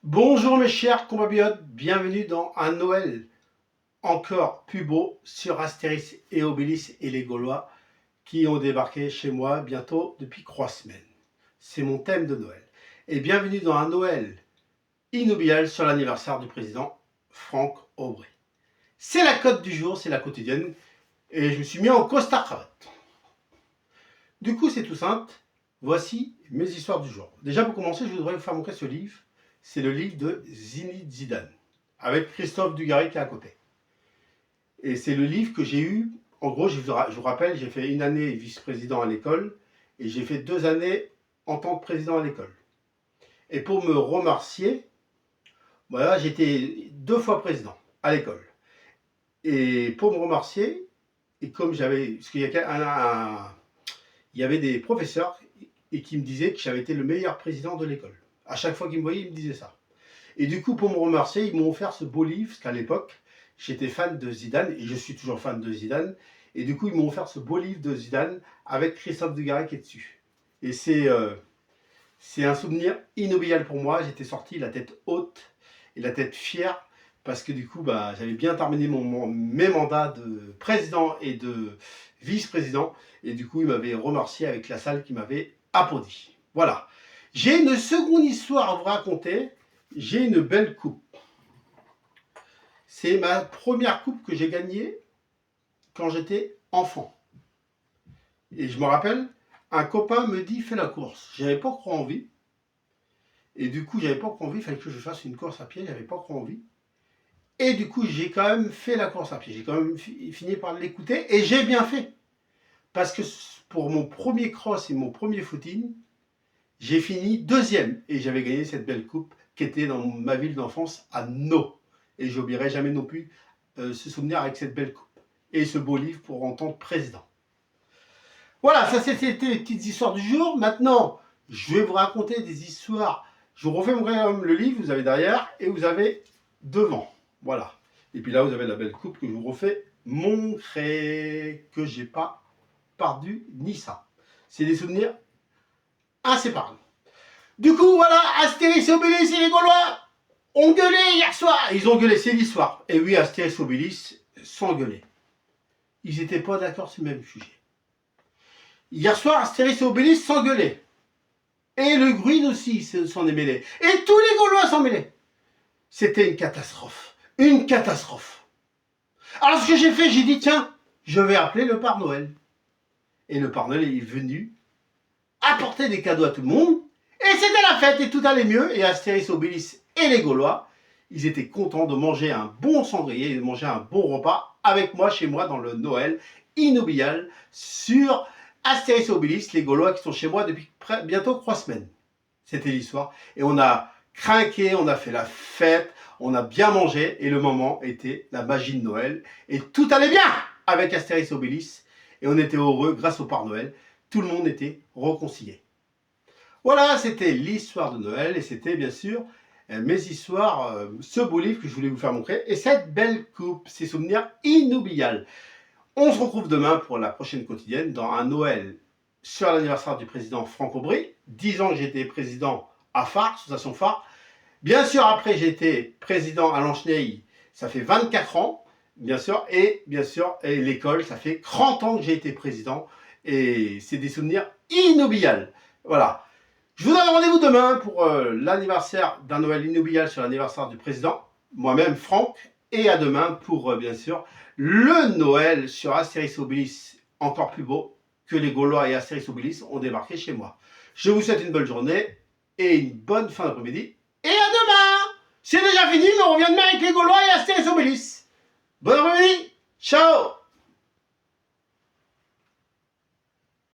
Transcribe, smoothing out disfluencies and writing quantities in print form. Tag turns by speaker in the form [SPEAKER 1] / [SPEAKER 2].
[SPEAKER 1] Bonjour mes chers compatriotes, bienvenue dans un Noël encore plus beau sur Astérix et Obélix et les Gaulois qui ont débarqué chez moi bientôt depuis 3 semaines. C'est mon thème de Noël. Et bienvenue dans un Noël inoubliable sur l'anniversaire du président Franck Aubry. C'est la cote du jour, c'est la quotidienne et je me suis mis en costard cravate. Du coup c'est tout simple, voici mes histoires du jour. Déjà pour commencer je voudrais vous faire montrer ce livre. C'est le livre de Zinedine Zidane, avec Christophe Dugarry qui est à côté. Et c'est le livre que j'ai eu, en gros, je vous rappelle, j'ai fait une année vice-président à l'école, et j'ai fait 2 années en tant que président à l'école. Et pour me remercier, voilà, j'étais 2 fois président à l'école. Et pour me remercier, et comme j'avais, parce qu'il y avait des professeurs et qui me disaient que j'avais été le meilleur président de l'école. À chaque fois qu'ils me voyaient, ils me disaient ça. Et du coup, pour me remercier, ils m'ont offert ce beau livre, parce qu'à l'époque, j'étais fan de Zidane, et je suis toujours fan de Zidane. Et du coup, ils m'ont offert ce beau livre de Zidane, avec Christophe Dugarry qui est dessus. Et c'est un souvenir inoubliable pour moi. J'étais sorti la tête haute et la tête fière, parce que du coup, j'avais bien terminé mes mandats de président et de vice-président. Et du coup, ils m'avaient remercié avec la salle qui m'avait applaudi. Voilà. J'ai une seconde histoire à vous raconter. J'ai une belle coupe. C'est ma première coupe que j'ai gagnée quand j'étais enfant. Et je me rappelle, un copain me dit fais la course. J'avais pas trop envie. Et du coup, j'avais pas trop envie. Il fallait que je fasse une course à pied. J'avais pas trop envie. Et du coup, j'ai quand même fait la course à pied. J'ai quand même fini par l'écouter. Et j'ai bien fait. Parce que pour mon premier cross et mon premier footing, j'ai fini 2e et j'avais gagné cette belle coupe qui était dans ma ville d'enfance à No. Et je n'oublierai jamais non plus ce souvenir avec cette belle coupe et ce beau livre pour en tant que président. Voilà, ça c'était les petites histoires du jour. Maintenant, je vais vous raconter des histoires. Je vous refais le livre, vous avez derrière et vous avez devant. Voilà. Et puis là, vous avez la belle coupe que je vous refais montrer, que j'ai pas perdu ni ça. C'est des souvenirs inséparables. Du coup, voilà, Astérix et Obélix et les Gaulois ont gueulé hier soir. Ils ont gueulé, c'est l'histoire. Et oui, Astérix et Obélix sont gueulés. Ils n'étaient pas d'accord sur le même sujet. Hier soir, Astérix et Obélix s'engueulaient. Et le Gruyn aussi s'en est mêlé. Et tous les Gaulois s'en mêlaient. C'était une catastrophe. Une catastrophe. Alors ce que j'ai fait, j'ai dit, tiens, je vais appeler le Père Noël. Et le Père Noël est venu apporter des cadeaux à tout le monde. Et c'était la fête et tout allait mieux. Et Astérix, Obélix et les Gaulois, ils étaient contents de manger un bon cendrier et de manger un bon repas avec moi, chez moi, dans le Noël inoubliable sur Astérix et Obélix, les Gaulois qui sont chez moi depuis bientôt 3 semaines. C'était l'histoire. Et on a craqué, on a fait la fête, on a bien mangé et le moment était la magie de Noël. Et tout allait bien avec Astérix et Obélix. Et on était heureux grâce au Père Noël. Tout le monde était réconcilié. Voilà, c'était l'histoire de Noël et c'était bien sûr mes histoires, ce beau livre que je voulais vous faire montrer et cette belle coupe, ces souvenirs inoubliables. On se retrouve demain pour la prochaine quotidienne dans un Noël sur l'anniversaire du président Franck Aubry. 10 ans que j'étais président à Phare, association Phare. Bien sûr, après j'ai été président à Lanchenay, ça fait 24 ans, bien sûr, et l'école, ça fait 30 ans que j'ai été président et c'est des souvenirs inoubliables. Voilà. Je vous donne rendez-vous demain pour l'anniversaire d'un Noël inoubliable sur l'anniversaire du président, moi-même Franck, et à demain pour bien sûr le Noël sur Astérix Obélix, encore plus beau que les Gaulois et Astérix Obélix ont débarqué chez moi. Je vous souhaite une bonne journée et une bonne fin d'après-midi. Et à demain! C'est déjà fini, mais on revient demain avec les Gaulois et Astérix Obélix. Bon après-midi! Ciao!